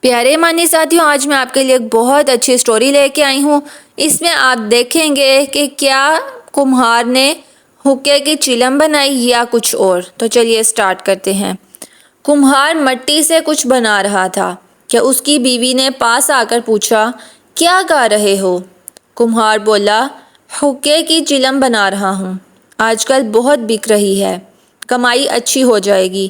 پیارے معنی ساتھیوں، آج میں آپ کے لیے ایک بہت اچھی سٹوری لے کے آئی ہوں۔ اس میں آپ دیکھیں گے کہ کیا کمہار نے حقے کی چلم بنائی یا کچھ اور۔ تو چلیے سٹارٹ کرتے ہیں۔ کمہار مٹی سے کچھ بنا رہا تھا کہ اس کی بیوی نے پاس آ کر پوچھا، کیا گا رہے ہو؟ کمہار بولا، حقے کی چلم بنا رہا ہوں، آج کل بہت بک رہی ہے، کمائی اچھی ہو جائے گی۔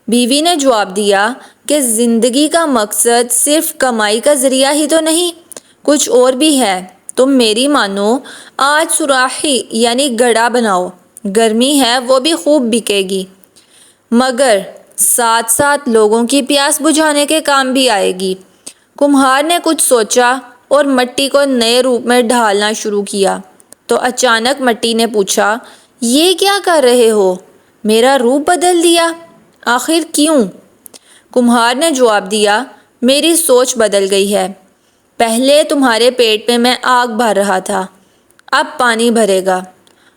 بیوی نے جواب دیا کہ زندگی کا مقصد صرف کمائی کا ذریعہ ہی تو نہیں، کچھ اور بھی ہے۔ تم میری مانو، آج سوراخی یعنی گڑھا بناؤ، گرمی ہے وہ بھی خوب بکے گی، مگر ساتھ ساتھ لوگوں کی پیاس بجھانے کے کام بھی آئے گی۔ کمہار نے کچھ سوچا اور مٹی کو نئے روپ میں ڈھالنا شروع کیا۔ تو اچانک مٹی نے پوچھا، یہ کیا کر رہے ہو؟ میرا روپ بدل دیا، آخر کیوں؟ کمہار نے جواب دیا، میری سوچ بدل گئی ہے۔ پہلے تمہارے پیٹ میں آگ بھر رہا تھا، اب پانی بھرے گا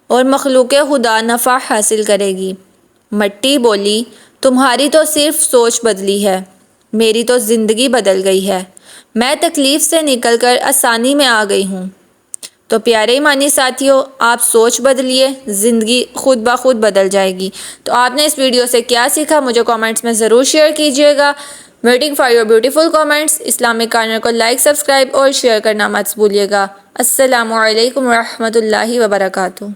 اور مخلوق خدا نفع حاصل کرے گی۔ مٹی بولی، تمہاری تو صرف سوچ بدلی ہے، میری تو زندگی بدل گئی ہے، میں تکلیف سے نکل کر آسانی میں آ گئی ہوں۔ تو پیارے ایمانی ساتھیوں، آپ سوچ بدلیے، زندگی خود بخود بدل جائے گی۔ تو آپ نے اس ویڈیو سے کیا سیکھا مجھے کامنٹس میں ضرور شیئر کیجیے گا۔ Waiting for your beautiful comments. Islamic corner کو لائک، سبسکرائب اور شیئر کرنا مت بھولیے گا۔ السلام علیکم ورحمۃ اللہ وبرکاتہ۔